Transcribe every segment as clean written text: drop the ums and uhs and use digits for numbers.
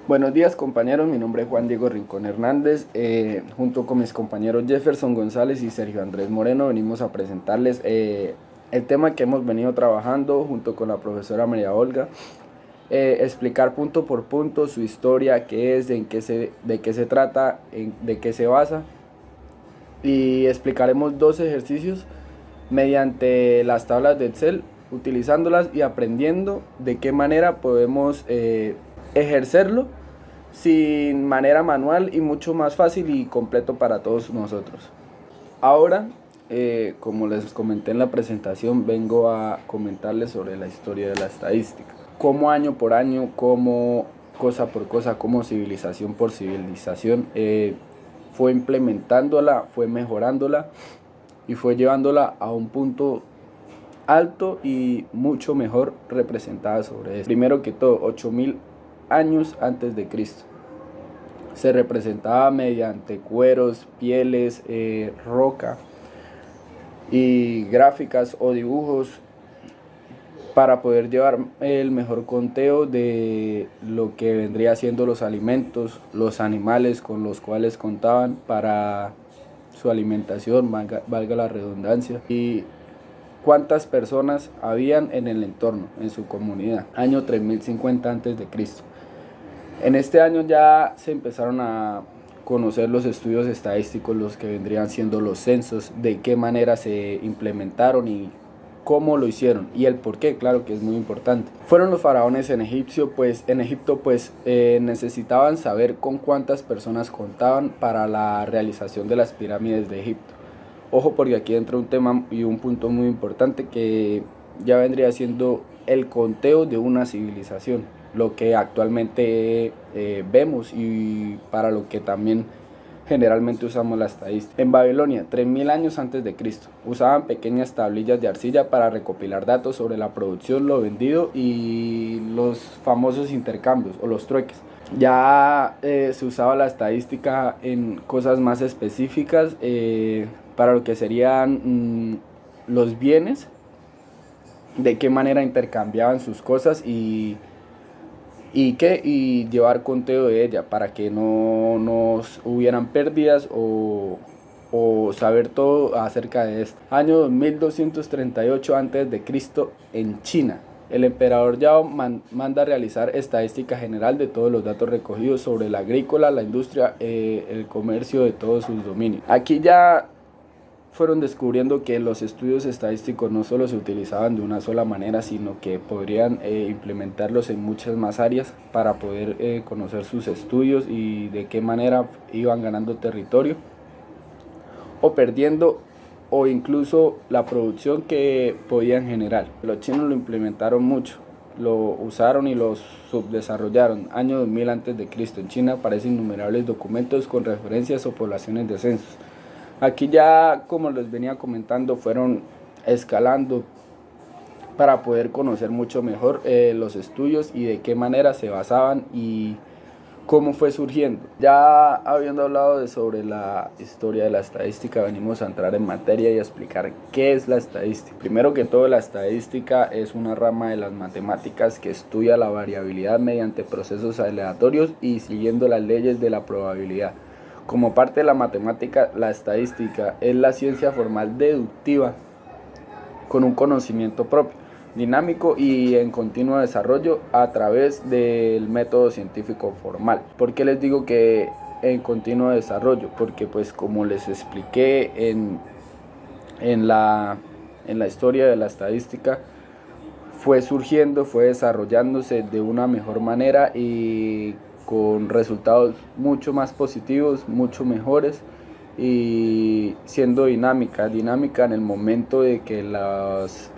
Buenos días compañeros, mi nombre es Juan Diego Rincón Hernández, junto con mis compañeros Jefferson González y Sergio Andrés Moreno venimos a presentarles el tema que hemos venido trabajando junto con la profesora María Olga, explicar punto por punto su historia, qué es, de qué se trata, de qué se basa, y explicaremos dos ejercicios mediante las tablas de Excel, utilizándolas y aprendiendo de qué manera podemos ejercerlo sin manera manual y mucho más fácil y completo para todos nosotros. Ahora, como les comenté en la presentación, vengo a comentarles sobre la historia de la estadística. Cómo año por año, cómo cosa por cosa, cómo civilización por civilización, fue implementándola, fue mejorándola y fue llevándola a un punto alto y mucho mejor representada sobre eso. Primero que todo, 8000 años antes de Cristo. Se representaba mediante cueros, pieles, roca y gráficas o dibujos para poder llevar el mejor conteo de lo que vendría siendo los alimentos, los animales con los cuales contaban para su alimentación, valga la redundancia, y cuántas personas habían en el entorno, en su comunidad. Año 3050 antes de Cristo. En este año ya se empezaron a conocer los estudios estadísticos, los que vendrían siendo los censos, de qué manera se implementaron y cómo lo hicieron y el por qué, claro que es muy importante. Fueron los faraones en Egipto, necesitaban saber con cuántas personas contaban para la realización de las pirámides de Egipto. Ojo, porque aquí entra un tema y un punto muy importante que ya vendría siendo el conteo de una civilización, lo que actualmente vemos y para lo que también generalmente usamos la estadística. En Babilonia, 3000 años antes de Cristo, usaban pequeñas tablillas de arcilla para recopilar datos sobre la producción, lo vendido y los famosos intercambios o los trueques. Ya se usaba la estadística en cosas más específicas, para lo que serían los bienes, de qué manera intercambiaban sus cosas y llevar conteo de ella para que no nos hubieran pérdidas o saber todo acerca de esto. Año 1238 a.C. en China. El emperador Yao manda realizar estadística general de todos los datos recogidos sobre la agrícola, la industria, el comercio de todos sus dominios. Aquí ya fueron descubriendo que los estudios estadísticos no solo se utilizaban de una sola manera, sino que podrían implementarlos en muchas más áreas para poder conocer sus estudios y de qué manera iban ganando territorio o perdiendo, o incluso la producción que podían generar. Los chinos lo implementaron mucho, lo usaron y lo subdesarrollaron. Año 2000 a.C. En China aparecen innumerables documentos con referencias o poblaciones de censos. Aquí ya, como les venía comentando, fueron escalando para poder conocer mucho mejor los estudios y de qué manera se basaban y cómo fue surgiendo. Ya habiendo hablado sobre la historia de la estadística, venimos a entrar en materia y a explicar qué es la estadística. Primero que todo, la estadística es una rama de las matemáticas que estudia la variabilidad mediante procesos aleatorios y siguiendo las leyes de la probabilidad. Como parte de la matemática, la estadística es la ciencia formal deductiva con un conocimiento propio, dinámico y en continuo desarrollo a través del método científico formal. ¿Por qué les digo que en continuo desarrollo? Porque pues como les expliqué en la historia de la estadística, fue surgiendo, fue desarrollándose de una mejor manera y con resultados mucho más positivos, mucho mejores y siendo dinámica en el momento de que las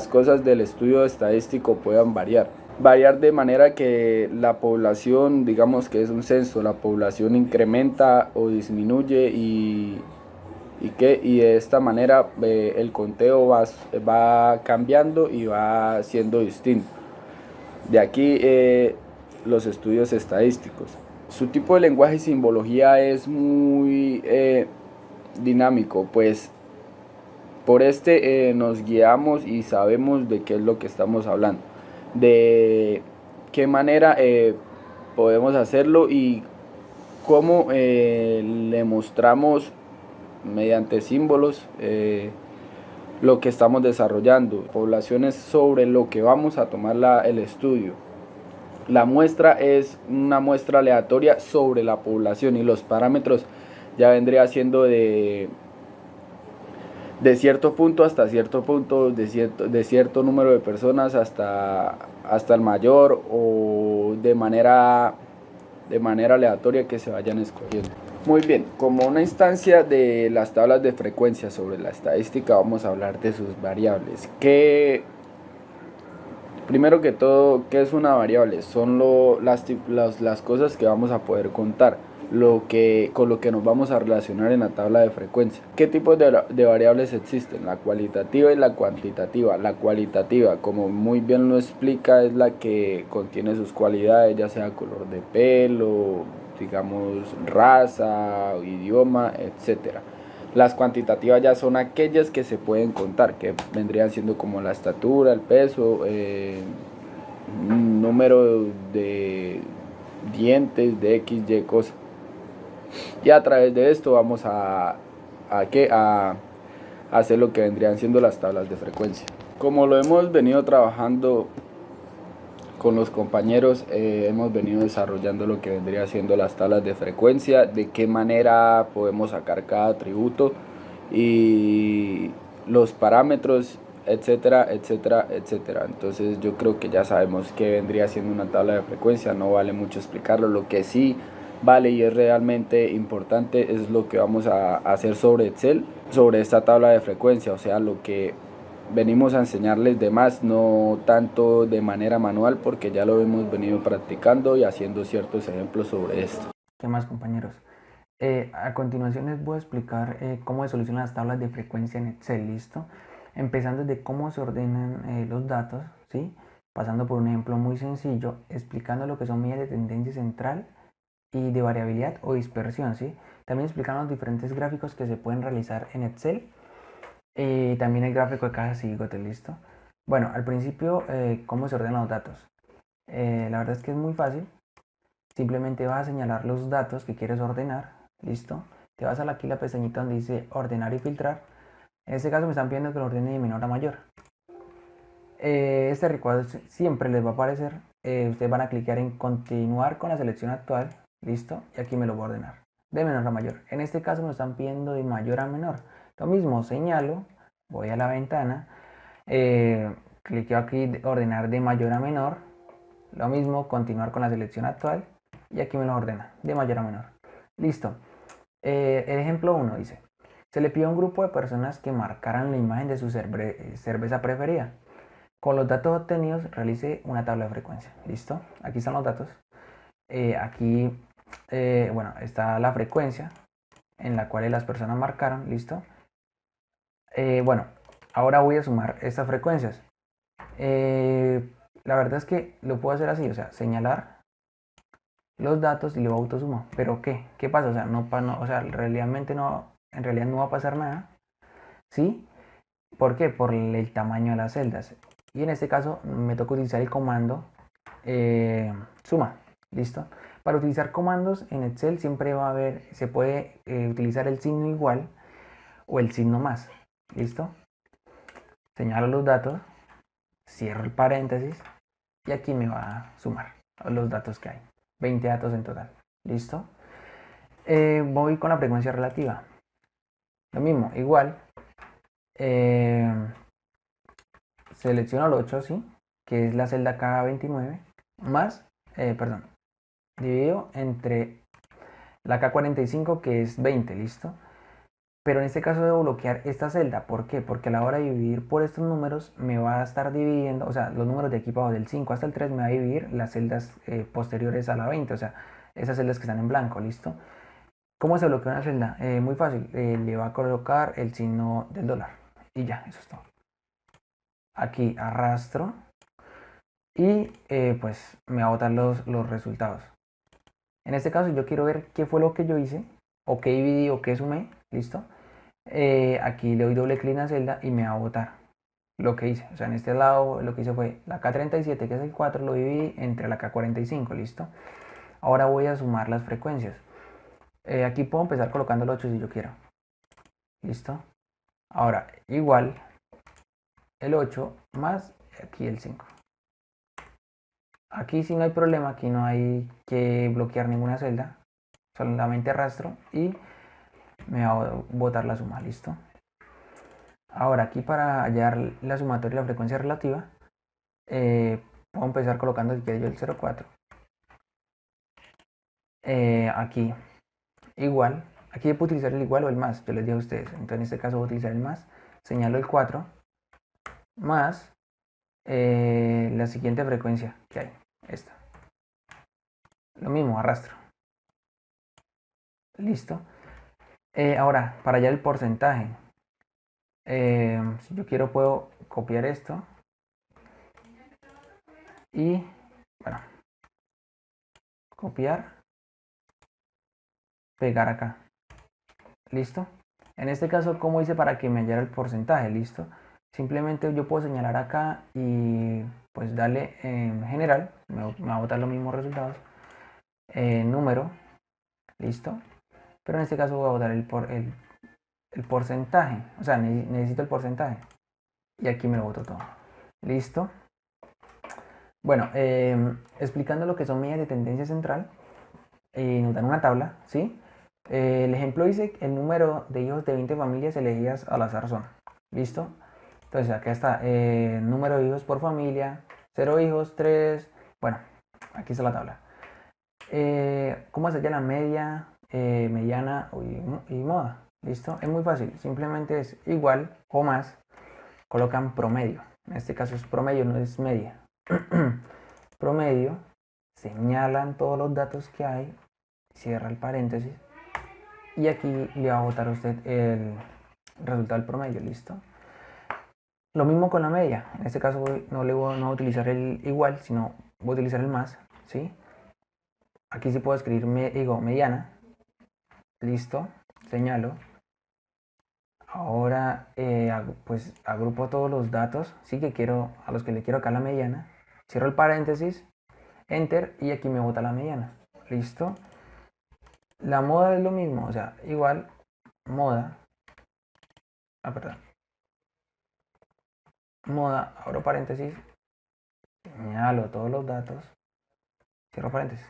cosas del estudio estadístico puedan variar de manera que la población, digamos que es un censo, la población incrementa o disminuye y de esta manera el conteo va cambiando y va siendo distinto. De aquí los estudios estadísticos. Su tipo de lenguaje y simbología es muy dinámico, pues por nos guiamos y sabemos de qué es lo que estamos hablando, de qué manera podemos hacerlo y cómo le mostramos mediante símbolos lo que estamos desarrollando, poblaciones sobre lo que vamos a tomar el estudio. La muestra es una muestra aleatoria sobre la población y los parámetros ya vendría siendo de cierto punto hasta cierto punto, de cierto número de personas hasta el mayor, o de manera aleatoria que se vayan escogiendo. Muy bien, como una instancia de las tablas de frecuencia sobre la estadística, vamos a hablar de sus variables. Primero que todo, ¿qué es una variable? Son las cosas que vamos a poder contar, con lo que nos vamos a relacionar en la tabla de frecuencia. ¿Qué tipos de variables existen? La cualitativa y la cuantitativa. La cualitativa, como muy bien lo explica, es la que contiene sus cualidades, ya sea color de pelo, digamos raza, idioma, etcétera. Las cuantitativas ya son aquellas que se pueden contar, que vendrían siendo como la estatura, el peso, número de dientes, de X, Y cosas. Y a través de esto vamos a hacer lo que vendrían siendo las tablas de frecuencia. Como lo hemos venido trabajando con los compañeros, hemos venido desarrollando lo que vendría siendo las tablas de frecuencia, de qué manera podemos sacar cada atributo y los parámetros, etcétera, etcétera, etcétera. Entonces yo creo que ya sabemos qué vendría siendo una tabla de frecuencia, no vale mucho explicarlo. Lo que sí vale y es realmente importante es lo que vamos a hacer sobre Excel, sobre esta tabla de frecuencia, o sea, lo que venimos a enseñarles de más, no tanto de manera manual, porque ya lo hemos venido practicando y haciendo ciertos ejemplos sobre esto. ¿Qué más, compañeros? A continuación les voy a explicar cómo se solucionan las tablas de frecuencia en Excel, ¿listo? Empezando desde cómo se ordenan los datos, ¿sí? Pasando por un ejemplo muy sencillo, explicando lo que son medidas de tendencia central y de variabilidad o dispersión, ¿sí? También explicando los diferentes gráficos que se pueden realizar en Excel. También el gráfico de cajas y bigotes, ¿listo? Bueno, al principio, ¿cómo se ordenan los datos? La verdad es que es muy fácil. Simplemente vas a señalar los datos que quieres ordenar, ¿listo? Te vas a aquí la pestañita donde dice ordenar y filtrar. En este caso me están pidiendo que lo ordene de menor a mayor. Este recuadro siempre les va a aparecer. Ustedes van a clicar en continuar con la selección actual, ¿listo? Y aquí me lo voy a ordenar de menor a mayor. En este caso me están pidiendo de mayor a menor. Lo mismo, señalo, voy a la ventana, cliqueo aquí ordenar de mayor a menor. Lo mismo, continuar con la selección actual y aquí me lo ordena de mayor a menor. Listo. El ejemplo 1 dice: se le pide a un grupo de personas que marcaran la imagen de su cerveza preferida. Con los datos obtenidos realice una tabla de frecuencia. Listo. Aquí están los datos. Aquí bueno, está la frecuencia en la cual las personas marcaron. Listo. Bueno, ahora voy a sumar estas frecuencias. La verdad es que lo puedo hacer así, o sea, señalar los datos y luego autosuma. ¿Pero qué? ¿Qué pasa? O sea, o sea, realmente no, en realidad no va a pasar nada. ¿Sí? ¿Por qué? Por el tamaño de las celdas. Y en este caso me toca utilizar el comando suma. ¿Listo? Para utilizar comandos en Excel siempre va a haber, se puede utilizar el signo igual o el signo más. ¿Listo? Señalo los datos, cierro el paréntesis y aquí me va a sumar los datos que hay. 20 datos en total. ¿Listo? Voy con la frecuencia relativa. Lo mismo, igual. Selecciono el 8, ¿sí? Que es la celda K29, más, perdón, dividido entre la K45, que es 20, ¿listo? Pero en este caso debo bloquear esta celda. ¿Por qué? Porque a la hora de dividir por estos números me va a estar dividiendo, o sea, los números de aquí para abajo, del 5 hasta el 3, me va a dividir las celdas posteriores a la 20, o sea, esas celdas que están en blanco, ¿listo? ¿Cómo se bloquea una celda? Muy fácil, le va a colocar el signo del dólar y ya, eso es todo. Aquí arrastro y pues me va a botar los resultados. En este caso yo quiero ver qué fue lo que yo hice, o qué dividí o qué sumé, ¿listo? Aquí le doy doble clic en la celda y me va a botar. lo que hice. O sea, en este lado lo que hice fue la K37, que es el 4, lo dividí entre la K45, ¿listo? Ahora voy a sumar las frecuencias. Aquí puedo empezar colocando el 8 si yo quiero. ¿Listo? Ahora, igual el 8 más aquí el 5. Aquí sí no hay problema, aquí no hay que bloquear ninguna celda. Solamente arrastro y me va a botar la suma, ¿listo? Ahora aquí para hallar la sumatoria y la frecuencia relativa, puedo empezar colocando si quiero yo el 0,4. Aquí igual, aquí puedo utilizar el igual o el más, yo les digo a ustedes. Entonces en este caso voy a utilizar el más, señalo el 4 más la siguiente frecuencia que hay, esta. Lo mismo, arrastro. Listo. Ahora, para hallar el porcentaje, si yo quiero puedo copiar esto y, bueno, copiar, pegar acá. ¿Listo? En este caso, ¿cómo hice para que me hallara el porcentaje? ¿Listo? Simplemente yo puedo señalar acá y pues darle en general, me va a botar los mismos resultados, número, ¿listo? Pero en este caso voy a botar el porcentaje, o sea, necesito el porcentaje y aquí me lo boto todo. ¿Listo? Bueno, explicando lo que son medidas de tendencia central, nos dan una tabla, ¿sí? El ejemplo dice el número de hijos de 20 familias elegidas al azar son. ¿Listo? Entonces acá está número de hijos por familia, 0 hijos, 3. Bueno, aquí está la tabla. ¿Cómo se llama la media, mediana y moda? ¿Listo? Es muy fácil. Simplemente es igual o más. Colocan promedio. En este caso es promedio, no es media. Promedio. Señalan todos los datos que hay. Cierra el paréntesis. Y aquí le va a botar a usted el resultado del promedio. ¿Listo? Lo mismo con la media. En este caso no voy a utilizar el igual, sino voy a utilizar el más, ¿sí? Aquí sí puedo escribir, digo, mediana. Listo. Señalo. Ahora, pues agrupo todos los datos, sí que quiero, a los que le quiero acá la mediana. Cierro el paréntesis, enter, y aquí me bota la mediana. Listo. La moda es lo mismo, o sea, igual, moda. Perdón. Moda, abro paréntesis, señalo todos los datos, cierro paréntesis.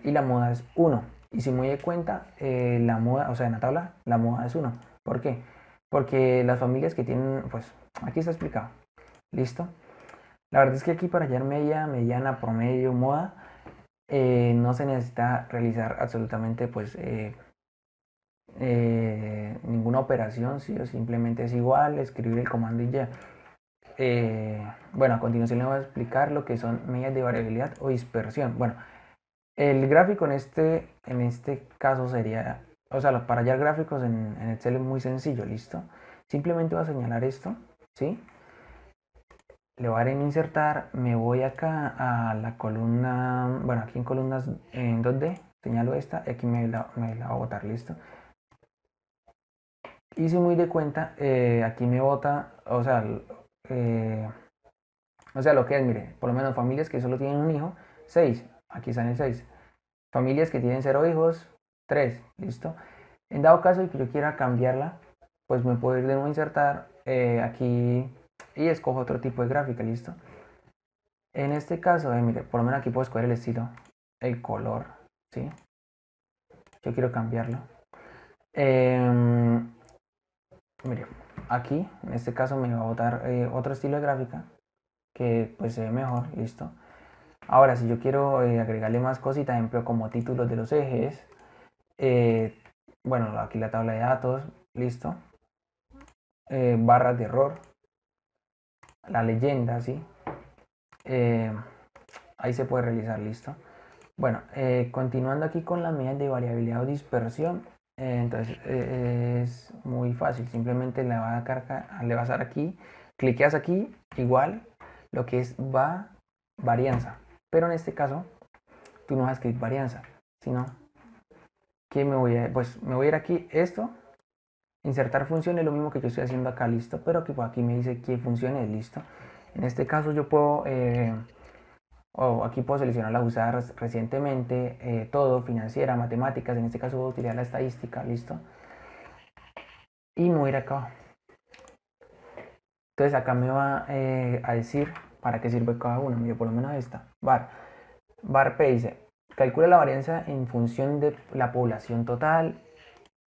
Y la moda es 1. Y si me doy cuenta, la moda, o sea, en la tabla, la moda es 1. ¿Por qué? Porque las familias que tienen, pues, aquí está explicado. ¿Listo? La verdad es que aquí para hallar media, mediana, promedio, moda, no se necesita realizar absolutamente, pues, ninguna operación, ¿sí? O simplemente es igual, escribir el comando y ya. Bueno, a continuación le voy a explicar lo que son medidas de variabilidad o dispersión. Bueno, el gráfico en este caso sería, o sea, para hallar gráficos en Excel es muy sencillo, ¿listo? Simplemente voy a señalar esto, ¿sí? Le voy a dar en insertar, me voy acá a la columna, bueno, aquí en columnas en 2D, señalo esta y aquí me la va a botar, ¿listo? Y si muy de cuenta, aquí me bota, o sea, lo que es, mire, por lo menos familias que solo tienen un hijo, 6, aquí están el 6. Familias que tienen 0 hijos, 3, ¿listo? En dado caso de que yo quiera cambiarla, pues me puedo ir de nuevo a insertar aquí y escojo otro tipo de gráfica, ¿listo? En este caso, mire, por lo menos aquí puedo escoger el estilo, el color, ¿sí? Yo quiero cambiarlo. Mire, aquí, en este caso me va a botar otro estilo de gráfica que pues se ve mejor, ¿listo? Ahora, si yo quiero agregarle más cositas, ejemplo, como títulos de los ejes, bueno, aquí la tabla de datos, listo. Barras de error, la leyenda, ¿sí? Ahí se puede realizar, listo. Bueno, continuando aquí con las medidas de variabilidad o dispersión, entonces es muy fácil, simplemente le vas a dar aquí, cliqueas aquí, igual, lo que es varianza, pero en este caso tú no vas a escribir varianza, sino que me voy a ir aquí, esto, Insertar función es lo mismo que yo estoy haciendo acá, listo, pero aquí me dice qué función es, listo. En este caso yo puedo, o aquí puedo seleccionar las usadas recientemente, todo, financiera, matemáticas, en este caso voy a utilizar la estadística, listo. Y me voy a ir acá. Entonces acá me va a decir para qué sirve cada uno. Mira, por lo menos esta. Bar P dice, calcula la varianza en función de la población total.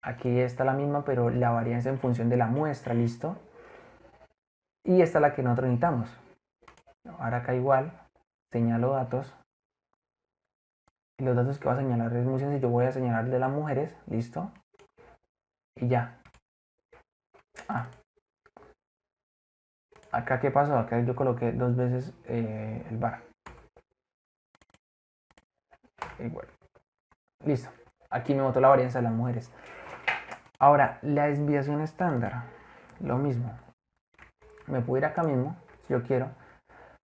Aquí está la misma, pero la varianza en función de la muestra, ¿listo? Y esta es la que nosotros necesitamos. Ahora acá igual, señalo datos. Y los datos que voy a señalar es muy sencillo. Voy a señalar de las mujeres, ¿listo? Y ya. Acá ¿qué pasó? Acá yo coloqué 2 veces el bar. Igual. Listo. Aquí me botó la varianza de las mujeres. Ahora, la desviación estándar. Lo mismo. Me puedo ir acá mismo, si yo quiero.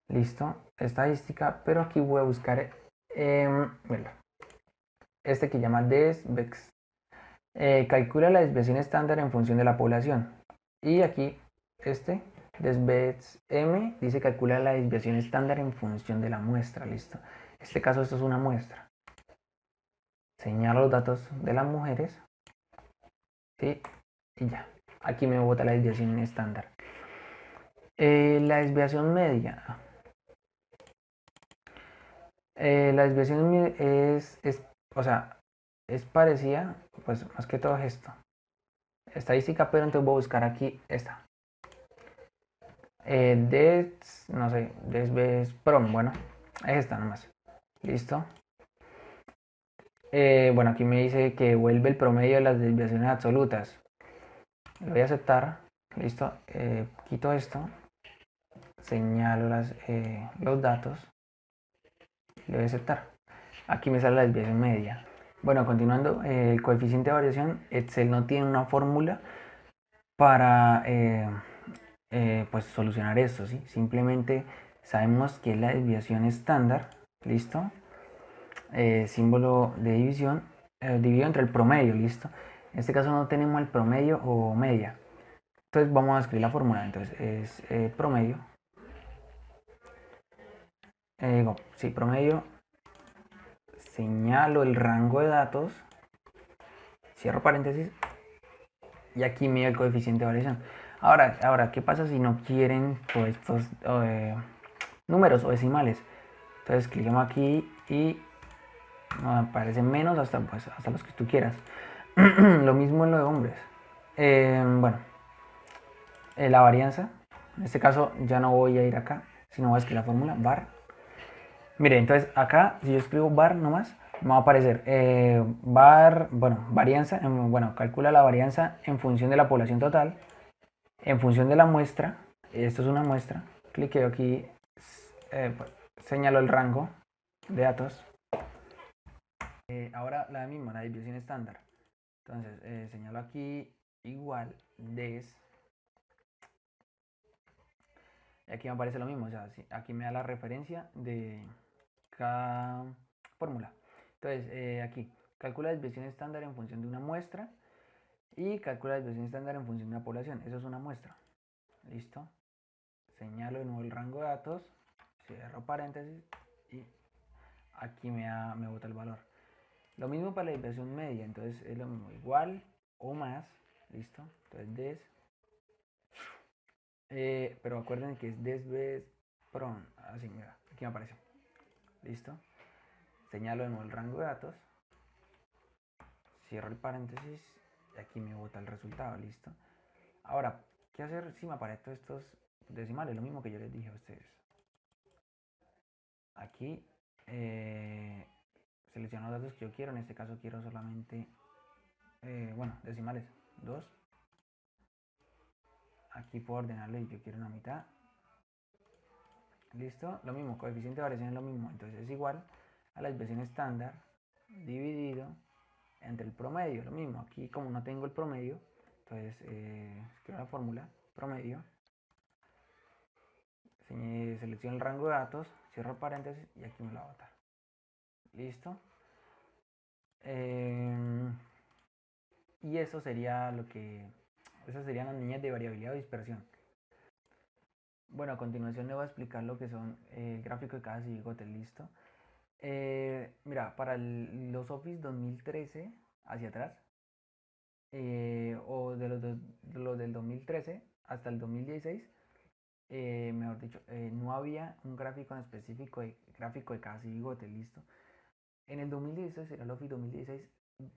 Listo. Estadística. Pero aquí voy a buscar este que llama DESVEX. Calcula la desviación estándar en función de la población. Y aquí, DESVEX M, dice calcula la desviación estándar en función de la muestra. Listo. En este caso, esto es una muestra. Señalo los datos de las mujeres. ¿Sí? Y ya. Aquí me bota la desviación estándar. La desviación media. La desviación o sea, es parecida, pues más que todo es esto. Estadística, pero entonces voy a buscar aquí esta. No sé, Prom, bueno, es esta nomás. Listo. Bueno, aquí me dice que vuelve el promedio de las desviaciones absolutas. Lo voy a aceptar. Listo. Quito esto. Señalo los datos. Le voy a aceptar. Aquí me sale la desviación media. Bueno, continuando, el coeficiente de variación, Excel no tiene una fórmula para pues solucionar esto, ¿sí? Simplemente sabemos que es la desviación estándar, ¿listo? Símbolo de división, dividido entre el promedio, ¿listo? En este caso no tenemos el promedio o media. Entonces vamos a escribir la fórmula. Entonces es promedio. Sí, promedio. Señalo el rango de datos. Cierro paréntesis. Y aquí me da el coeficiente de variación. Ahora, ¿qué pasa si no quieren todos estos números o decimales? Entonces clicamos aquí y aparecen menos hasta los que tú quieras. Lo mismo en lo de hombres. Bueno, la varianza. En este caso ya no voy a ir acá, sino voy a escribir la fórmula var. Mire, entonces acá, si yo escribo var nomás, me va a aparecer varianza, calcula la varianza en función de la población total, en función de la muestra. Esto es una muestra. Cliqueo aquí, señalo el rango de datos. Ahora la misma, la desviación estándar. Entonces, señalo aquí igual des. Y aquí me aparece lo mismo, o sea, aquí me da la referencia de cada fórmula. Entonces, aquí, calcula la desviación estándar en función de una muestra y calcula la desviación estándar en función de una población. Eso es una muestra. ¿Listo? Señalo de nuevo el rango de datos, cierro paréntesis y aquí me bota el valor. Lo mismo para la desviación media, entonces es lo mismo, igual o más. ¿Listo? Entonces pero acuérdense que es desvespron. Así, mira, aquí me aparece. ¿Listo? Señalo de nuevo el rango de datos, cierro el paréntesis y aquí me bota el resultado. ¿Listo? Ahora, ¿qué hacer si me aparecen estos decimales? Lo mismo que yo les dije a ustedes. Aquí selecciono los datos que yo quiero. En este caso quiero solamente decimales 2. Aquí puedo ordenarlo y yo quiero una mitad. Listo, lo mismo, coeficiente de variación es lo mismo, entonces es igual a la desviación estándar dividido entre el promedio. Lo mismo, aquí como no tengo el promedio, entonces escribo la fórmula promedio, selecciono el rango de datos, cierro paréntesis y aquí me lo va a botar. Listo. Y eso sería lo que Esas serían las niñas de variabilidad o dispersión. Bueno, a continuación le voy a explicar lo que son el gráfico de cada cigote, ¿listo? Mira, para los Office 2013 hacia atrás, o de los del 2013 hasta el 2016, mejor dicho, no había un gráfico en específico de gráfico de cada cigote, ¿listo? En el 2016, era el Office 2016,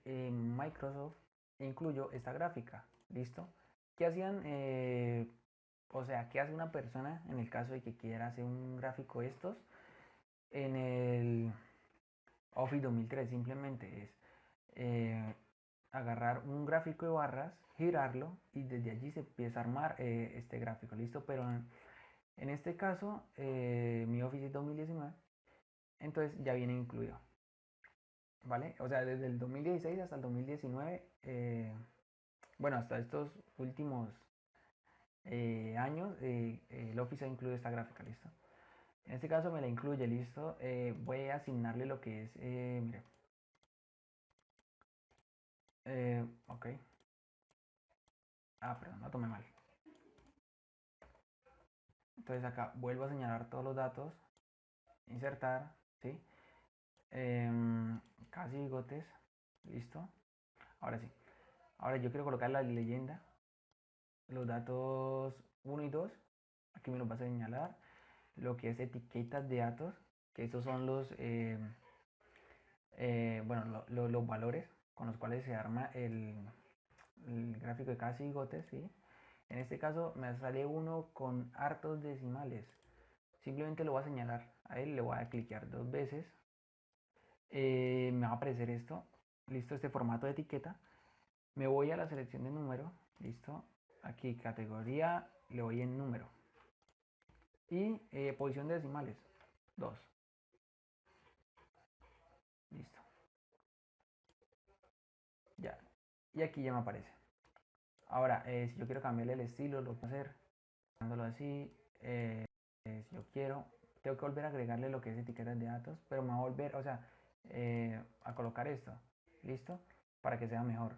Microsoft incluyó esta gráfica, ¿listo? ¿Qué hacían? O sea, ¿qué hace una persona en el caso de que quiera hacer un gráfico de estos? En el Office 2003 simplemente es agarrar un gráfico de barras, girarlo y desde allí se empieza a armar este gráfico, ¿listo? Pero en este caso, mi Office 2019, entonces ya viene incluido, ¿vale? O sea, desde el 2016 hasta el 2019, bueno, hasta estos últimos años, el Office ha incluido esta gráfica, ¿listo? En este caso me la incluye, ¿listo? Voy a asignarle lo que es, mire, ok. Perdón, no tomé mal. Entonces acá vuelvo a señalar todos los datos, insertar, ¿sí? Casi bigotes, listo. Ahora sí. Ahora yo quiero colocar la leyenda, los datos 1 y 2, aquí me los vas a señalar. Lo que es etiquetas de datos, que estos son los, bueno, los valores con los cuales se arma el gráfico de cada cigote, ¿sí? En este caso me sale uno con hartos decimales. Simplemente lo voy a señalar a él, le voy a cliquear 2 veces. Me va a aparecer esto, listo, este formato de etiqueta. Me voy a la selección de número, listo. Aquí categoría, le voy en número. Y posición de decimales, 2. Listo. Ya. Y aquí ya me aparece. Ahora, si yo quiero cambiarle el estilo, lo puedo hacer. Dándolo así. Si yo quiero, tengo que volver a agregarle lo que es etiquetas de datos, pero me va a volver, o sea, a colocar esto. ¿Listo? Para que sea mejor.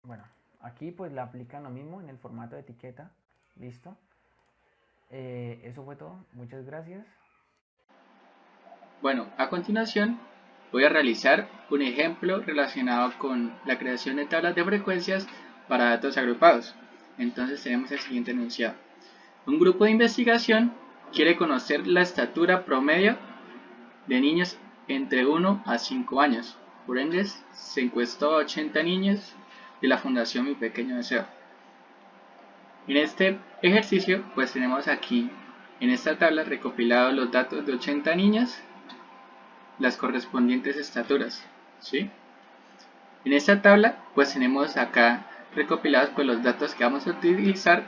Bueno, aquí pues le aplican lo mismo en el formato de etiqueta. ¿Listo? Eso fue todo. Muchas gracias. Bueno, a continuación voy a realizar un ejemplo relacionado con la creación de tablas de frecuencias para datos agrupados. Entonces tenemos el siguiente enunciado. Un grupo de investigación quiere conocer la estatura promedio de niños entre 1 a 5 años. Por ende, se encuestó a 80 niños de la Fundación Mi Pequeño Deseo. En este ejercicio, pues tenemos aquí en esta tabla recopilados los datos de 80 niños, las correspondientes estaturas, ¿sí? En esta tabla, pues tenemos acá recopilados pues, los datos que vamos a utilizar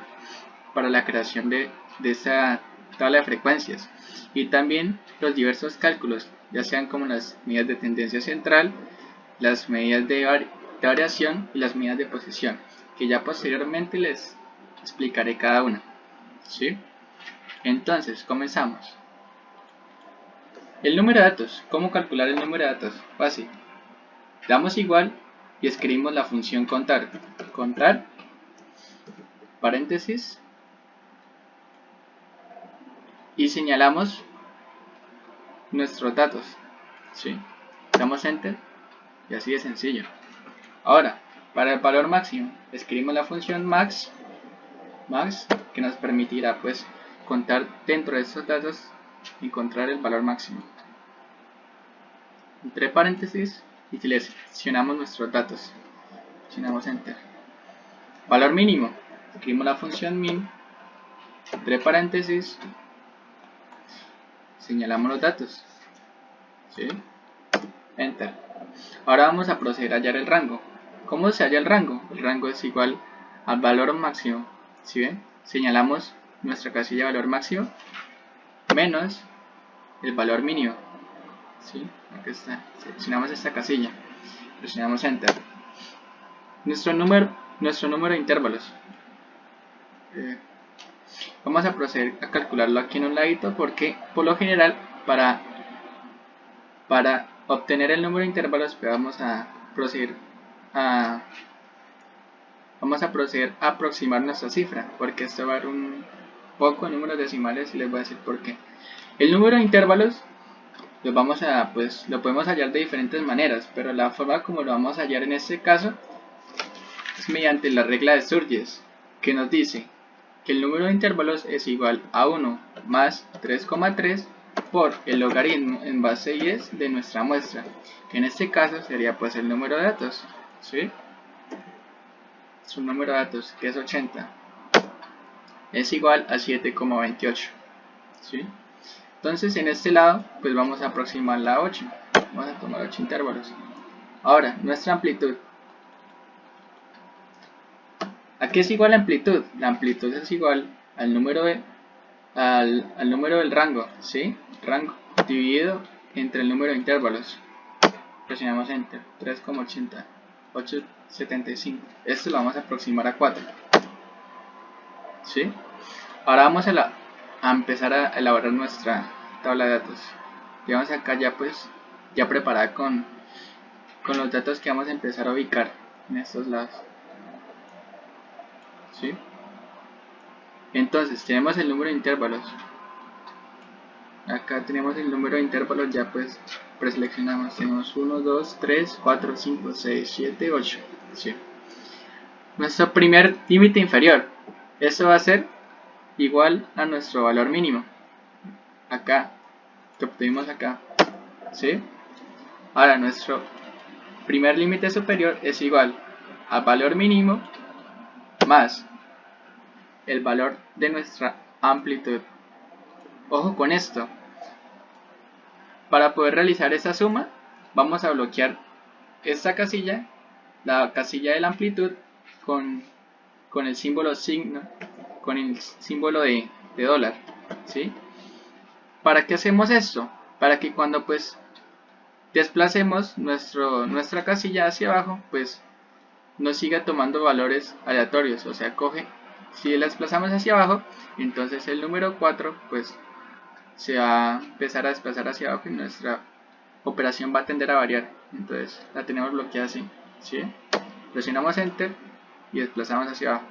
para la creación de esta tabla de frecuencias y también los diversos cálculos, ya sean como las medidas de tendencia central, las medidas de variación y las medidas de posición, que ya posteriormente les explicaré cada una, ¿sí? Entonces, comenzamos. El número de datos. ¿Cómo calcular el número de datos? Fácil. Damos igual y escribimos la función contar. Contar, paréntesis, y señalamos nuestros datos, ¿sí? Damos enter y así de sencillo. Ahora, para el valor máximo, escribimos la función max, que nos permitirá pues contar dentro de estos datos y encontrar el valor máximo. Entre paréntesis y seleccionamos nuestros datos. Presionamos enter. Valor mínimo, escribimos la función min, entre paréntesis, señalamos los datos, ¿sí? Enter. Ahora vamos a proceder a hallar el rango. ¿Cómo se halla el rango? El rango es igual al valor máximo, ¿sí ven? Señalamos nuestra casilla de valor máximo menos el valor mínimo, ¿sí? Aquí está. Seleccionamos esta casilla, presionamos enter. Nuestro número de intervalos. Vamos a proceder a calcularlo aquí en un ladito porque por lo general para obtener el número de intervalos vamos a proceder a aproximar nuestra cifra, porque esto va a dar un poco de números decimales y les voy a decir por qué. El número de intervalos lo podemos hallar de diferentes maneras, pero la forma como lo vamos a hallar en este caso es mediante la regla de Sturges, que nos dice que el número de intervalos es igual a 1 más 3,3 por el logaritmo en base 10 de nuestra muestra, que en este caso sería pues el número de datos, ¿sí? Su número de datos, que es 80, es igual a 7,28, ¿sí? Entonces en este lado pues vamos a aproximar la 8, vamos a tomar 8 intervalos. Ahora, nuestra amplitud. ¿A qué es igual la amplitud? La amplitud es igual al número del rango, ¿sí? Rango dividido entre el número de intervalos. Presionamos Enter. 3,80, 8,75. Esto lo vamos a aproximar a 4, ¿sí? Ahora vamos a empezar a elaborar nuestra tabla de datos. Llevamos acá ya preparada con los datos que vamos a empezar a ubicar en estos lados, ¿sí? Entonces tenemos el número de intervalos. Acá tenemos el número de intervalos ya pues preseleccionamos. Tenemos 1, 2, 3, 4, 5, 6, 7, 8, ¿sí? Nuestro primer límite inferior, eso va a ser igual a nuestro valor mínimo, acá, que obtuvimos acá, ¿sí? Ahora nuestro primer límite superior es igual al valor mínimo más el valor de nuestra amplitud. Ojo con esto, para poder realizar esa suma vamos a bloquear esta casilla, la casilla de la amplitud, con el símbolo de dólar, ¿sí? ¿Para qué hacemos esto? Para que cuando pues desplacemos nuestra casilla hacia abajo, pues nos siga tomando valores aleatorios, o sea, si la desplazamos hacia abajo, entonces el número 4 pues se va a empezar a desplazar hacia abajo y nuestra operación va a tender a variar. Entonces la tenemos bloqueada así, ¿sí? Presionamos Enter y desplazamos hacia abajo.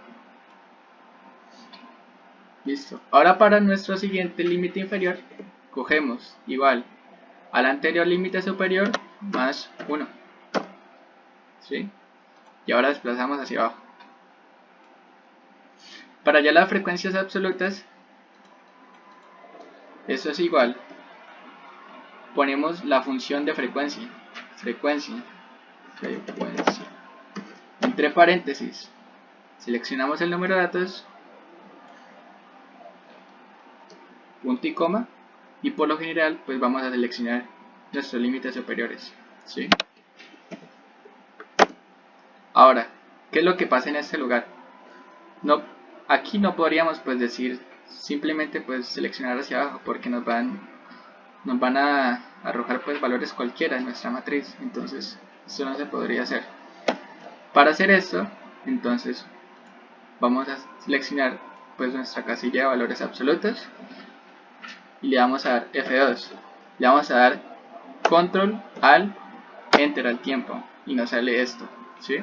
Listo. Ahora para nuestro siguiente límite inferior, cogemos igual al anterior límite superior más 1, ¿sí? Y ahora desplazamos hacia abajo. Para hallar las frecuencias absolutas, eso es igual. Ponemos la función de frecuencia. Entre paréntesis, seleccionamos el número de datos, punto y coma, y por lo general pues vamos a seleccionar nuestros límites superiores, ¿sí? Ahora, ¿qué es lo que pasa en este lugar? Aquí no podríamos pues decir simplemente pues seleccionar hacia abajo, porque nos van a arrojar pues valores cualquiera en nuestra matriz, entonces esto no se podría hacer. Para hacer esto, entonces vamos a seleccionar pues nuestra casilla de valores absolutos y le vamos a dar F2, le vamos a dar Control Alt Enter al tiempo y nos sale esto, ¿sí?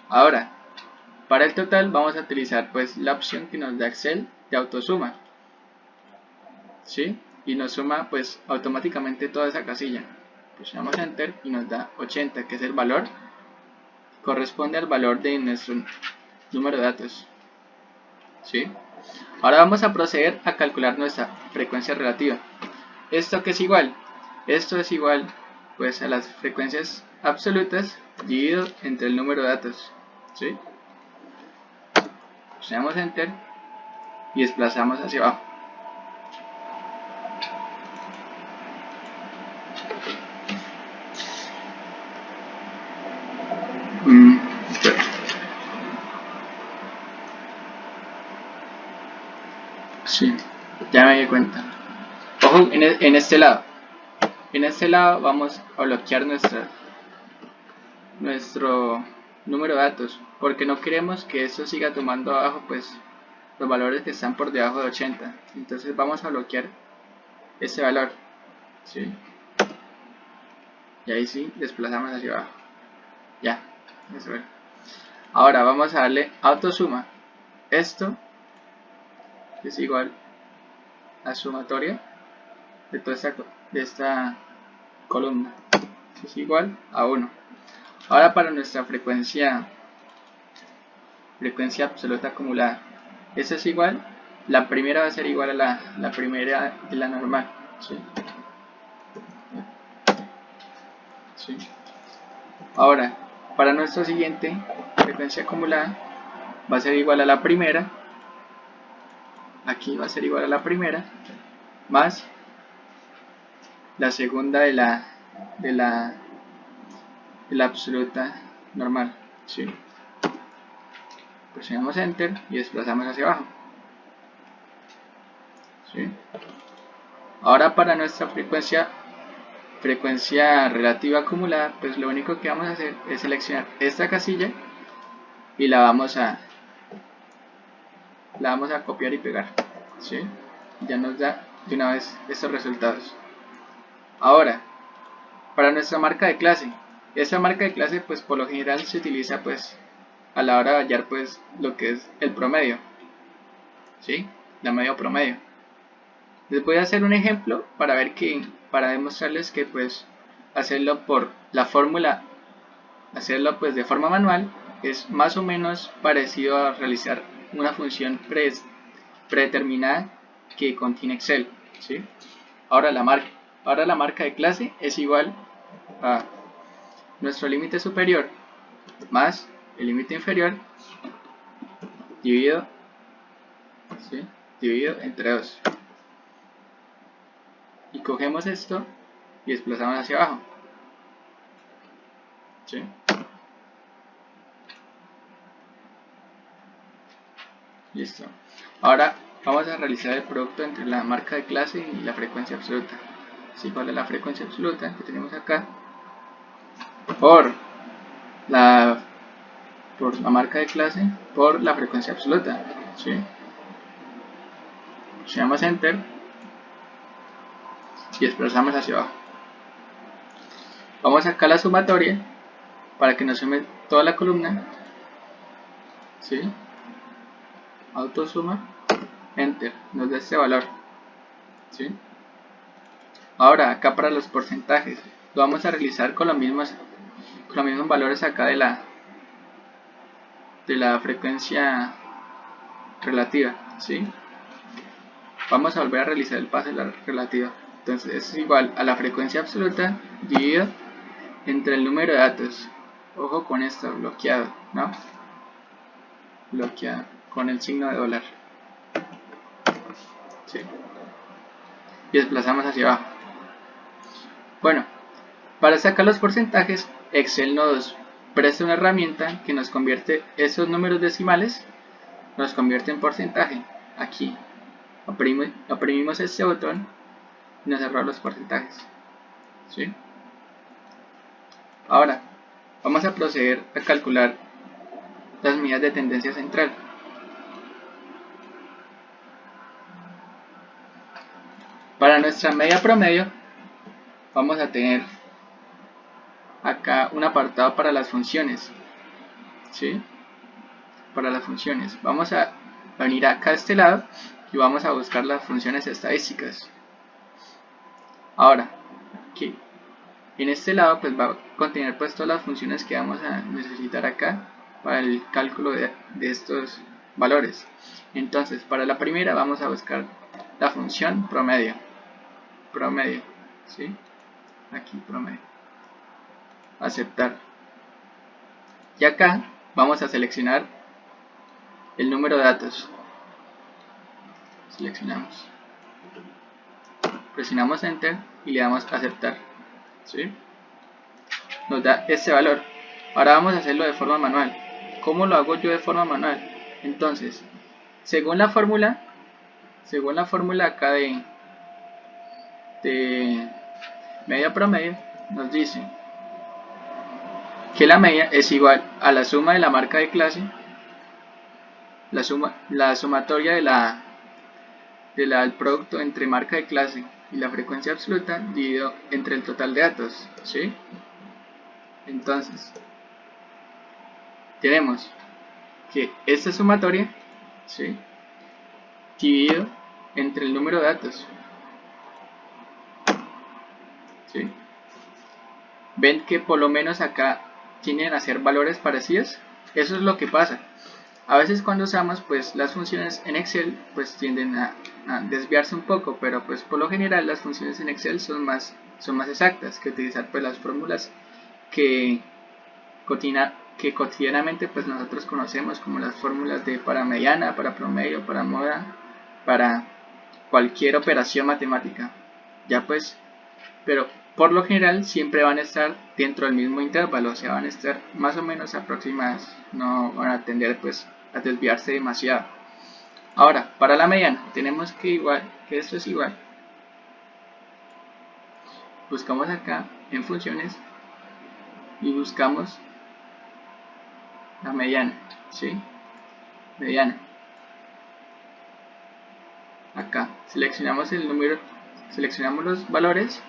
Ahora, para el total vamos a utilizar pues la opción que nos da Excel de autosuma, ¿sí? Y nos suma pues automáticamente toda esa casilla. Presionamos Enter y nos da 80, que es el valor, corresponde al valor de nuestro número de datos, ¿sí? Ahora vamos a proceder a calcular nuestra frecuencia relativa. ¿Esto qué es igual? Esto es igual pues a las frecuencias absolutas dividido entre el número de datos, ¿sí? Presionamos Enter y desplazamos hacia abajo. Sí, ya me di cuenta. Ojo en este lado. En este lado vamos a bloquear nuestro número de datos, porque no queremos que esto siga tomando abajo pues los valores que están por debajo de 80. Entonces vamos a bloquear ese valor, ¿sí? Y ahí sí desplazamos hacia abajo. Ya, eso es. Ahora vamos a darle autosuma. Esto es igual a sumatoria de toda esta columna. Esto es igual a 1. Ahora para nuestra frecuencia absoluta acumulada, esto es igual, la primera va a ser igual a la primera de la normal. ¿Sí? ¿Sí? Ahora, para nuestra siguiente frecuencia acumulada, va a ser igual a la primera, aquí va a ser igual a la primera, más la segunda de la absoluta normal. ¿Sí? Presionamos Enter y desplazamos hacia abajo. ¿Sí? Ahora para nuestra frecuencia relativa acumulada, pues lo único que vamos a hacer es seleccionar esta casilla y la vamos a copiar y pegar. ¿Sí? Ya nos da de una vez estos resultados. Ahora, para nuestra marca de clase, esta marca de clase pues por lo general se utiliza pues a la hora de hallar pues lo que es el promedio. ¿Sí? La media promedio. Les voy a hacer un ejemplo para demostrarles que pues hacerlo por la fórmula, hacerlo pues de forma manual es más o menos parecido a realizar una función predeterminada que contiene Excel. ¿Sí? Ahora la marca de clase es igual a nuestro límite superior más el límite inferior dividido, ¿sí? Dividido entre 2. Y cogemos esto y desplazamos hacia abajo. ¿Sí? Listo. Ahora vamos a realizar el producto entre la marca de clase y la frecuencia absoluta. ¿Sí? ¿Cuál es la frecuencia absoluta que tenemos acá? Por la marca de clase por la frecuencia absoluta. ¿Sí? Presionamos Enter y desplazamos hacia abajo. Vamos acá a la sumatoria para que nos sume toda la columna. ¿Sí? Autosuma, Enter, nos da este valor. ¿Sí? Ahora acá para los porcentajes lo vamos a realizar con los mismos valores acá de la frecuencia relativa. ¿Sí? Vamos a volver a realizar el paso de la relativa. Entonces es igual a la frecuencia absoluta dividido entre el número de datos. Ojo con esto, bloqueado, ¿no? Bloqueado con el signo de dólar. ¿Sí? Y desplazamos hacia abajo. Bueno, para sacar los porcentajes, Excel nos presta una herramienta que nos convierte esos números decimales, nos convierte en porcentaje. Aquí oprimimos este botón y nos arroja los porcentajes. ¿Sí? Ahora, vamos a proceder a calcular las medidas de tendencia central. Para nuestra media promedio, vamos a tener acá un apartado para las funciones. ¿Sí? Para las funciones. Vamos a venir acá a este lado y vamos a buscar las funciones estadísticas. Ahora, aquí en este lado pues va a contener pues todas las funciones que vamos a necesitar acá para el cálculo de estos valores. Entonces, para la primera vamos a buscar la función promedio. ¿Sí? Aquí promedio. Aceptar. Y acá vamos a seleccionar el número de datos. Seleccionamos. Presionamos Enter y le damos a aceptar. ¿Sí? Nos da este valor. Ahora vamos a hacerlo de forma manual. ¿Cómo lo hago yo de forma manual? Entonces, según la fórmula acá de media promedio, nos dice que la media es igual a la suma de la marca de clase, la sumatoria del producto entre marca de clase y la frecuencia absoluta dividido entre el total de datos. ¿Sí? Entonces, tenemos que esta sumatoria, ¿sí?, dividido entre el número de datos, ¿sí? Ven que por lo menos acá tienden a ser valores parecidos. Eso es lo que pasa. A veces cuando usamos pues las funciones en Excel pues tienden a desviarse un poco, pero pues por lo general las funciones en Excel son más exactas que utilizar pues las fórmulas que cotidianamente pues nosotros conocemos, como las fórmulas de para mediana, para promedio, para moda, para cualquier operación matemática. Ya pues, pero por lo general siempre van a estar dentro del mismo intervalo, o sea, van a estar más o menos aproximadas, no van a tender pues a desviarse demasiado. Ahora, para la mediana, tenemos que esto es igual. Buscamos acá en funciones y buscamos la mediana, ¿sí? Mediana. Acá seleccionamos el número, seleccionamos los valores,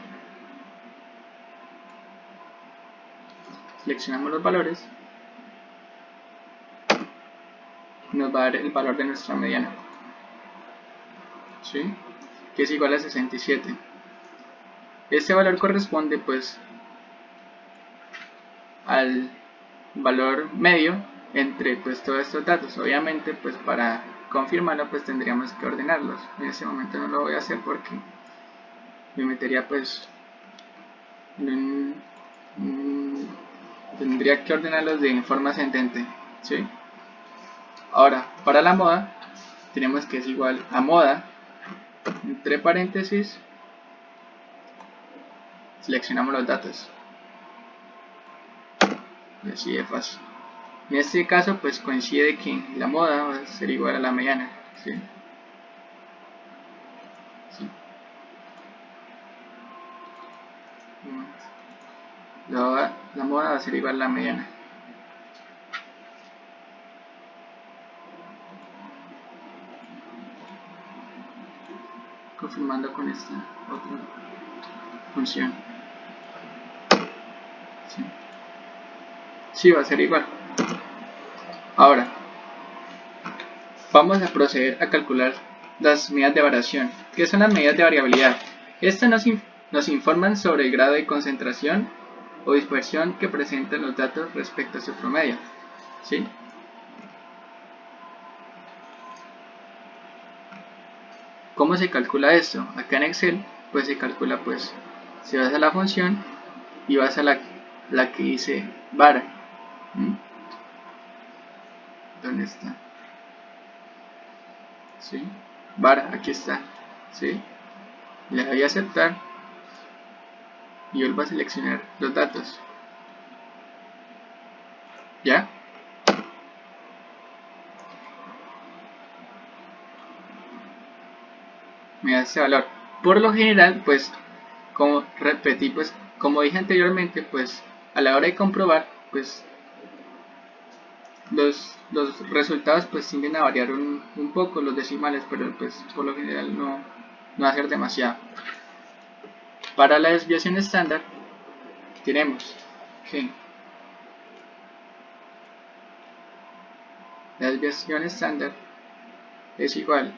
y nos va a dar el valor de nuestra mediana, ¿sí?, que es igual a 67. Este valor corresponde pues al valor medio entre pues todos estos datos. Obviamente pues para confirmarlo pues tendríamos que ordenarlos. En este momento no lo voy a hacer porque me metería pues tendría que ordenarlos de forma ascendente, ¿sí? Ahora, para la moda tenemos que es igual a moda, entre paréntesis, seleccionamos los datos. Y así de fácil. En este caso pues coincide que la moda va a ser igual a la mediana, ¿sí? Sí. La moda va a ser igual a la mediana. Confirmando con esta otra función. Sí. Sí, va a ser igual. Ahora, vamos a proceder a calcular las medidas de variación. ¿Qué son las medidas de variabilidad? Estas nos informan sobre el grado de concentración o dispersión que presentan los datos respecto a su promedio, ¿sí? ¿Cómo se calcula esto? Acá en Excel pues se calcula pues si vas a la función y vas a la que dice var. ¿Dónde está? ¿Sí? Var, aquí está, ¿sí? Le doy a aceptar y vuelvo a seleccionar los datos. ¿Ya? Me da este valor. Por lo general, pues, como repetí, pues, como dije anteriormente, pues, a la hora de comprobar, pues, los resultados, pues, tienden a variar un poco, los decimales, pero, pues, por lo general no va a ser demasiado. Para la desviación estándar, tenemos que la desviación estándar es igual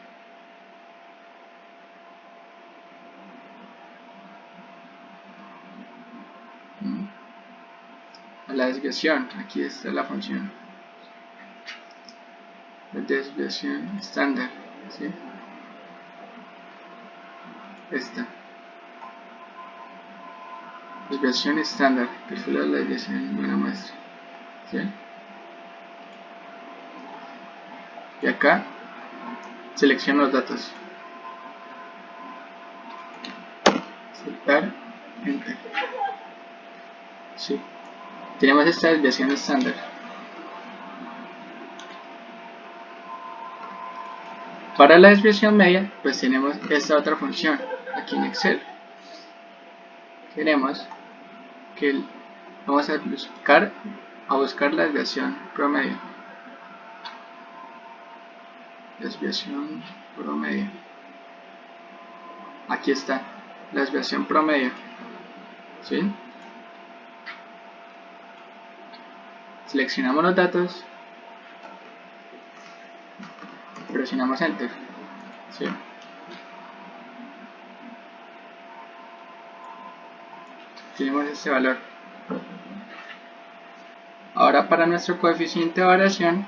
a la desviación, aquí está la función, la desviación estándar, ¿sí? Esta desviación estándar, que fue la desviación de una muestra, ¿sí? Y acá selecciono los datos, aceptar, enter, ¿sí? Tenemos esta desviación estándar. Para la desviación media, pues tenemos esta otra función aquí en Excel. Tenemos que vamos a buscar la desviación promedio. Desviación promedio. Aquí está la desviación promedio, ¿sí? Seleccionamos los datos, presionamos Enter. ¿Sí? Tenemos este valor. Ahora para nuestro coeficiente de variación,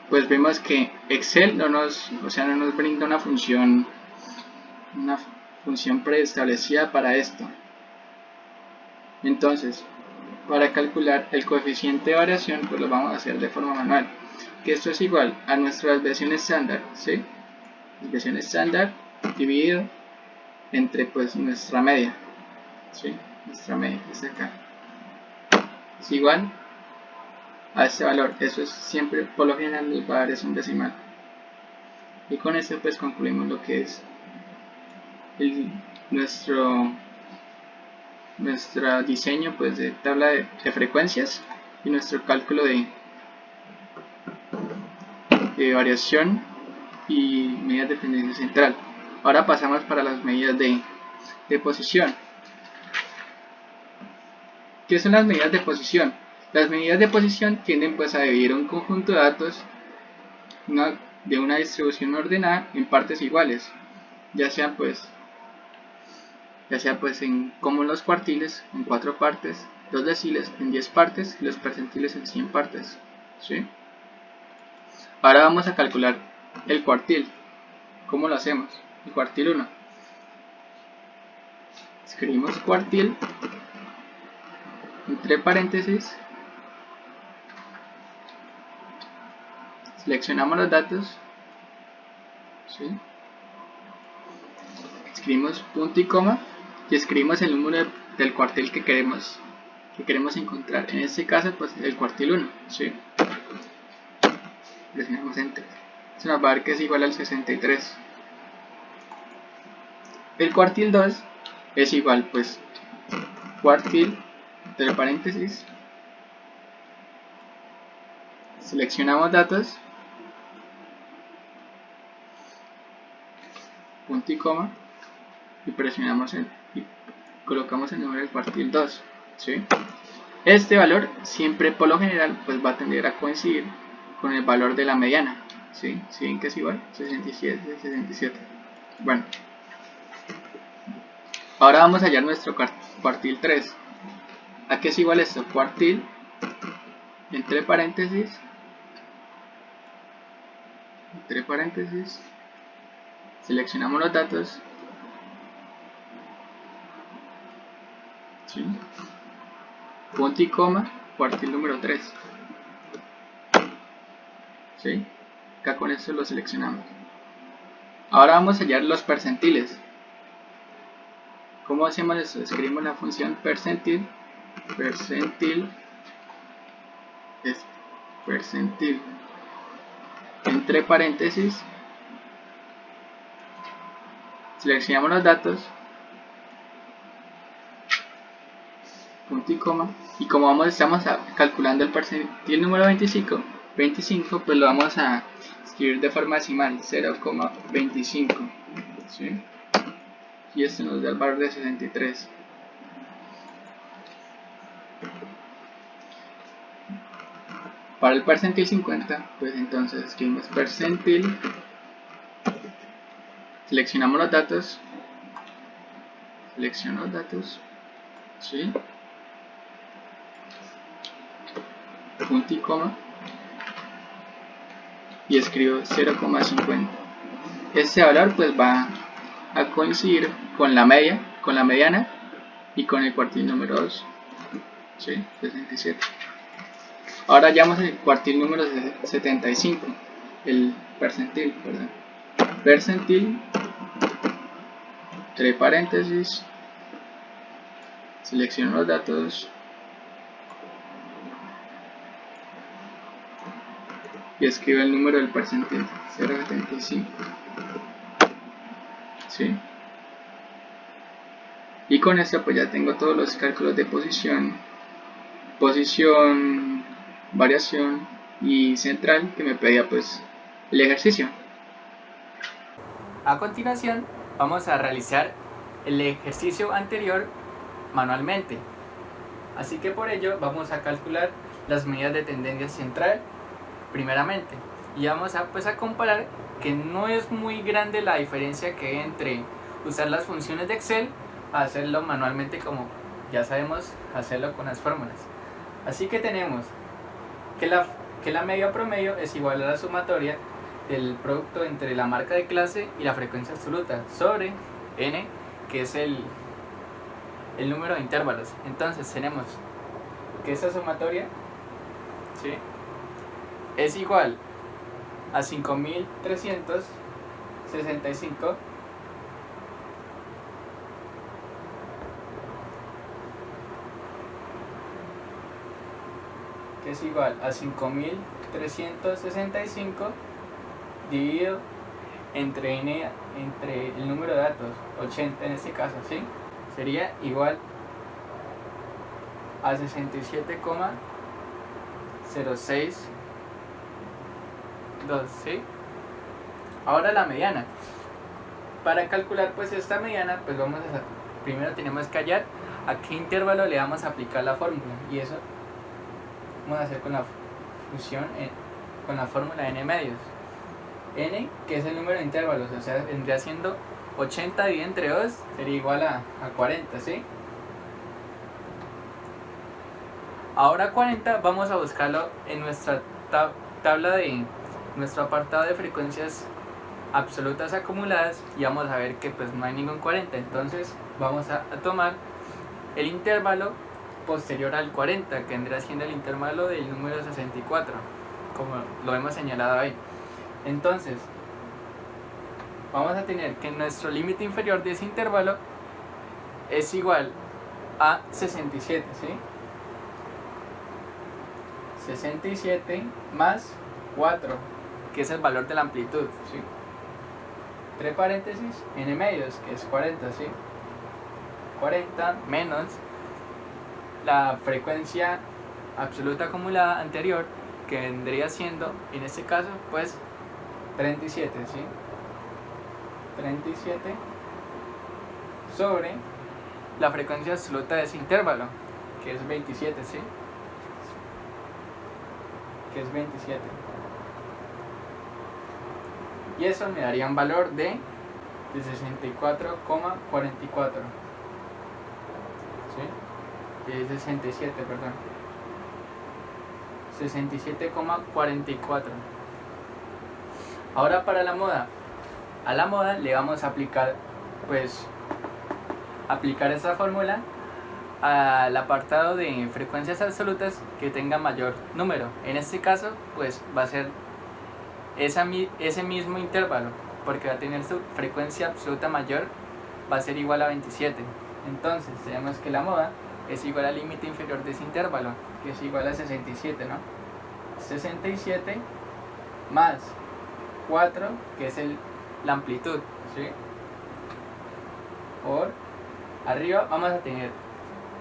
pues vemos que Excel no nos brinda una función preestablecida para esto. Entonces, para calcular el coeficiente de variación, pues lo vamos a hacer de forma manual, que esto es igual a nuestra desviación estándar, ¿sí? Desviación estándar dividido entre pues nuestra media, ¿sí? Nuestra media es acá, es igual a este valor. Eso es siempre, por lo general, les va a dar es un decimal. Y con esto pues concluimos lo que es nuestro diseño pues de tabla de frecuencias y nuestro cálculo de variación y medidas de tendencia central. Ahora pasamos para las medidas de posición. ¿Qué son las medidas de posición? Las medidas de posición tienden pues a dividir un conjunto de datos de una distribución ordenada en partes iguales, ya sea pues en como los cuartiles en 4 partes, los deciles en 10 partes y los percentiles en 100 partes, ¿sí? Ahora vamos a calcular el cuartil. ¿Cómo lo hacemos? El cuartil 1. Escribimos cuartil entre paréntesis, seleccionamos los datos, ¿sí? Escribimos punto y coma y escribimos el número del cuartil que queremos encontrar. En este caso pues el cuartil 1, ¿sí? Presionamos Enter. Se nos va a dar que es igual al 63. El cuartil 2 es igual pues cuartil entre paréntesis, seleccionamos datos, punto y coma y presionamos y colocamos el número del cuartil 2, ¿sí? Este valor siempre por lo general pues va a tender a coincidir con el valor de la mediana, ¿sí? Si ven que es igual, 67, 67. Bueno, ahora vamos a hallar nuestro cuartil 3. ¿A qué es igual esto? Cuartil entre paréntesis, seleccionamos los datos, ¿sí? Punto y coma, cuartil número 3, ¿sí? Acá con esto lo seleccionamos. Ahora vamos a hallar los percentiles. ¿Cómo hacemos eso? Escribimos la función percentil es percentil entre paréntesis, seleccionamos los datos, punto y coma, y como estamos calculando el percentil número 25, pues lo vamos a escribir de forma decimal, 0,25, ¿sí? Y esto nos da el valor de 63. Para el percentil 50, pues entonces escribimos percentil, seleccionamos los datos, ¿sí? Punto y coma y escribo 0,50. Este valor pues va a coincidir con la mediana y con el cuartil número 2, ¿sí? 67. Ahora hallamos el cuartil número 75, el percentil, perdón. Percentil entre paréntesis, selecciono los datos y escribo el número del percentil, 0,75, ¿sí? Y con esto pues ya tengo todos los cálculos de posición, variación y central que me pedía pues el ejercicio. A continuación vamos a realizar el ejercicio anterior manualmente, así que por ello vamos a calcular las medidas de tendencia central primeramente, y vamos a comparar que no es muy grande la diferencia que hay entre usar las funciones de Excel a hacerlo manualmente, como ya sabemos hacerlo con las fórmulas. Así que tenemos que la media promedio es igual a la sumatoria del producto entre la marca de clase y la frecuencia absoluta sobre n, que es el número de intervalos. Entonces tenemos que esa sumatoria, ¿sí?, es igual a 5365 que es igual a 5365 dividido entre n, entre el número de datos, 80 en este caso, ¿sí?, sería igual a 67,062, ¿sí? Ahora la mediana. Para calcular pues esta mediana, pues primero tenemos que hallar a qué intervalo le vamos a aplicar la fórmula, y eso vamos a hacer con la función con la fórmula n medios. N, que es el número de intervalos, o sea, vendría siendo 80 dividido entre 2, sería igual a 40, ¿sí? Ahora 40 vamos a buscarlo en nuestra tabla de nuestro apartado de frecuencias absolutas acumuladas, y vamos a ver que pues no hay ningún 40. Entonces vamos a tomar el intervalo posterior al 40, que vendrá siendo el intervalo del número 64, como lo hemos señalado ahí. Entonces vamos a tener que nuestro límite inferior de ese intervalo es igual a 67, ¿sí? 67 más 4, que es el valor de la amplitud, ¿sí?, entre paréntesis, n medios, que es 40, ¿sí? 40 menos la frecuencia absoluta acumulada anterior, que vendría siendo, en este caso, pues 37, ¿sí? 37 sobre la frecuencia absoluta de ese intervalo, que es 27, ¿sí?, que es 27. Y eso me daría un valor de 64,44, ¿sí?, de 67, perdón, 67,44. Ahora para la moda, a la moda le vamos a aplicar esa fórmula al apartado de frecuencias absolutas que tenga mayor número. En este caso pues va a ser ese mismo intervalo, porque va a tener su frecuencia absoluta mayor, va a ser igual a 27. Entonces tenemos que la moda es igual al límite inferior de ese intervalo, que es igual a 67, ¿no? 67 más 4, que es la amplitud, ¿sí?, por arriba vamos a tener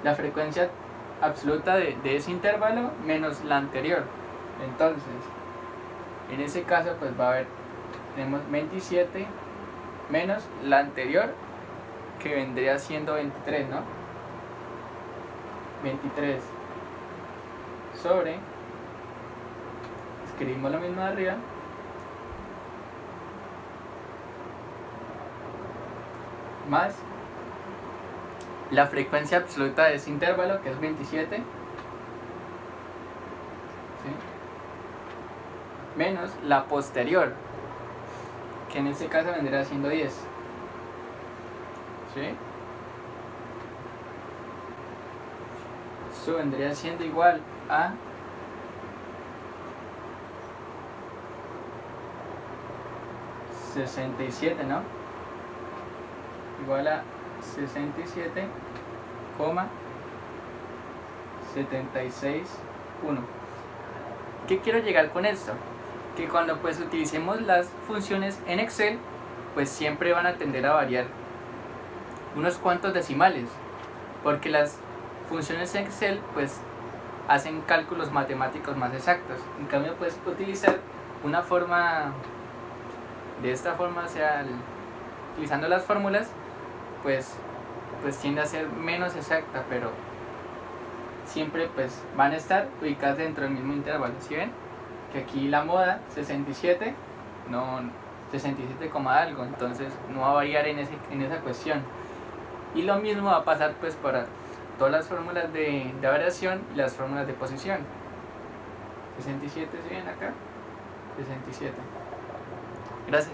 la frecuencia absoluta de ese intervalo menos la anterior. Entonces en ese caso pues tenemos 27 menos la anterior, que vendría siendo 23, ¿no? 23 sobre, escribimos lo mismo de arriba, más la frecuencia absoluta de ese intervalo, que es 27, ¿sí?, menos la posterior, que en este caso vendría siendo 10, ¿sí? Esto vendría siendo igual a 67, ¿no? Igual a 67,761. ¿Qué quiero llegar con esto? Que cuando pues utilicemos las funciones en Excel, pues siempre van a tender a variar unos cuantos decimales, porque las funciones en Excel pues hacen cálculos matemáticos más exactos. En cambio pues utilizar una forma de esta forma, o sea, utilizando las fórmulas, pues tiende a ser menos exacta, pero siempre pues van a estar ubicadas dentro del mismo intervalo. ¿Sí ven? Que aquí la moda 67, no 67, algo, entonces no va a variar en esa cuestión. Y lo mismo va a pasar pues para todas las fórmulas de variación y las fórmulas de posición. 67, ¿sí ven acá? 67. Gracias.